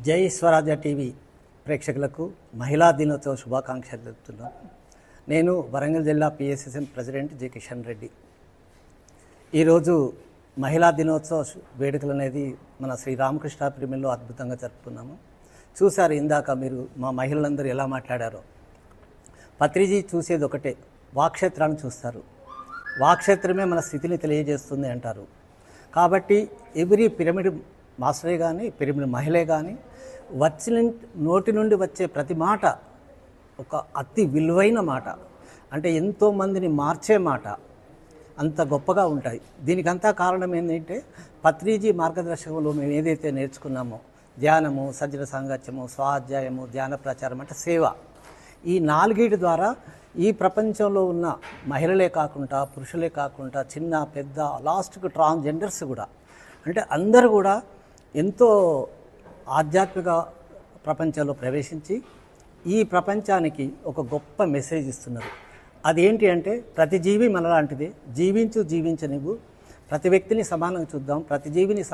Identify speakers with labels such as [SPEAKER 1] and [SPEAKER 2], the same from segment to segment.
[SPEAKER 1] జై స్వరాజ్య టీవీ ప్రేక్షకులకు మహిళా దినోత్సవ శుభాకాంక్షలు తెలుపుతున్నాను. నేను వరంగల్ జిల్లా PSSM president G Kishan Reddy. ఈరోజు మహిళా దినోత్సవ వేడుకలు అనేది మన శ్రీ రామకృష్ణ ప్రిమిల్లో అద్భుతంగా జరుపుకున్నాము. చూశారు ఇందాక మీరు మా మహిళలందరూ ఎలా మాట్లాడారో. పత్రిజీ చూసేది ఒకటే, వాక్క్షేత్రాన్ని చూస్తారు. వాక్క్షేత్రమే మన స్థితిని తెలియజేస్తుంది అంటారు. కాబట్టి ఎవ్రీ పిరమిడ్ మాస్టరే కానీ పిరమిడ్ మహిళే కానీ నోటి నుండి వచ్చే ప్రతి మాట ఒక అతి విలువైన మాట, అంటే ఎంతోమందిని మార్చే మాట, అంత గొప్పగా ఉంటాయి. దీనికంతా కారణం ఏంటంటే పత్రిజీ మార్గదర్శకంలో మేము ఏదైతే నేర్చుకున్నామో, ధ్యానము, సజ్జన సాంగత్యము, స్వాధ్యాయము, ధ్యాన ప్రచారం అంటే సేవ, ఈ నాలుగిటి ద్వారా ఈ ప్రపంచంలో ఉన్న మహిళలే కాకుండా పురుషులే కాకుండా చిన్న పెద్ద లాస్ట్కు ట్రాన్స్జెండర్స్ కూడా, అంటే అందరూ కూడా ఎంతో ఆధ్యాత్మిక ప్రపంచంలో ప్రవేశించి ఈ ప్రపంచానికి ఒక గొప్ప మెసేజ్ ఇస్తున్నారు. అదేంటి అంటే ప్రతి జీవి మనలాంటిదే, జీవించనివ్వు, ప్రతి వ్యక్తిని సమానంగా చూద్దాం, ప్రతి జీవిని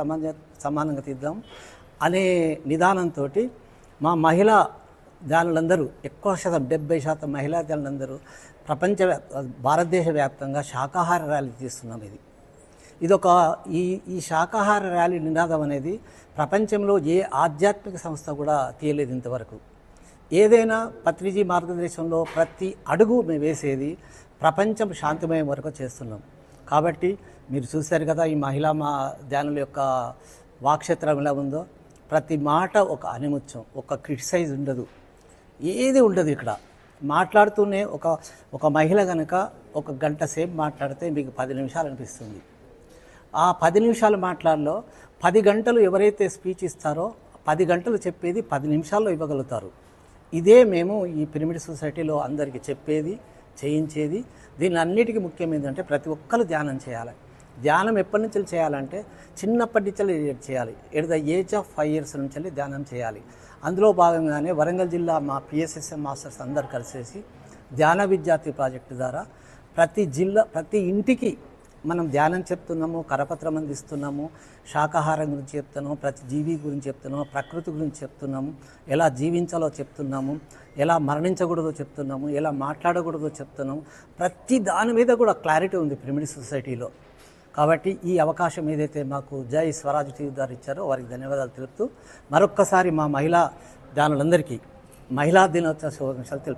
[SPEAKER 1] సమానంగా తీద్దాం అనే నిదానంతో మా మహిళా ధ్యానులందరూ ఎక్కువ శాతం 70% మహిళా ధ్యానులందరూ భారతదేశ వ్యాప్తంగా శాకాహార ర్యాలీ తీస్తున్నాం. ఇదొక ఈ శాకాహార ర్యాలీ నినాదం అనేది ప్రపంచంలో ఏ ఆధ్యాత్మిక సంస్థ కూడా తీయలేదు ఇంతవరకు. ఏదైనా పత్రిజీ మార్గదర్శనంలో ప్రతి అడుగు మేము వేసేది ప్రపంచం శాంతిమయం వరకు చేస్తున్నాం. కాబట్టి మీరు చూశారు కదా ఈ మహిళా ధ్యానుల యొక్క వాక్క్షేత్రం ఎలా ఉందో. ప్రతి మాట ఒక అనిముత్యం, ఒక క్రిటిసైజ్ ఉండదు, ఏది ఉండదు. ఇక్కడ మాట్లాడుతూనే ఒక మహిళ కనుక ఒక గంట సేపు మాట్లాడితే మీకు 10 నిమిషాలు అనిపిస్తుంది. ఆ 10 నిమిషాల మాట్లాడలో 10 గంటలు ఎవరైతే స్పీచ్ ఇస్తారో 10 గంటలు చెప్పేది 10 నిమిషాల్లో ఇవ్వగలుగుతారు. ఇదే మేము ఈ పిరమిడ్ సొసైటీలో అందరికీ చెప్పేది, చేయించేది. దీని అన్నిటికీ ముఖ్యం ఏంటంటే ప్రతి ఒక్కరు ధ్యానం చేయాలి. ధ్యానం ఎప్పటి నుంచి చేయాలంటే చిన్నప్పటి నుంచి చేయాలి. At the age of 5 years నుంచి ధ్యానం చేయాలి. అందులో భాగంగానే వరంగల్ జిల్లా మా పిఎస్ఎస్ఎం మాస్టర్స్ అందరు కలిసేసి ధ్యాన విద్యార్థి ప్రాజెక్టు ద్వారా ప్రతి ఇంటికి మనం ధ్యానం చెప్తున్నాము, కరపత్రం అందిస్తున్నాము, శాకాహారం గురించి చెప్తున్నాము, ప్రతి జీవి గురించి చెప్తున్నాము, ప్రకృతి గురించి చెప్తున్నాము, ఎలా జీవించాలో చెప్తున్నాము, ఎలా మరణించకూడదో చెప్తున్నాము, ఎలా మాట్లాడకూడదో చెప్తున్నాము. ప్రతి దాని మీద కూడా క్లారిటీ ఉంది పిరమిడ్ సొసైటీలో. కాబట్టి ఈ అవకాశం ఏదైతే మాకు జై స్వరాజ్ టీవీ ద్వారా ఇచ్చారో వారికి ధన్యవాదాలు తెలుపుతూ మరొక్కసారి మా మహిళా ధ్యానులందరికీ మహిళా దినోత్సవ శుభాకాంక్షలు తెలుపుతున్నాను.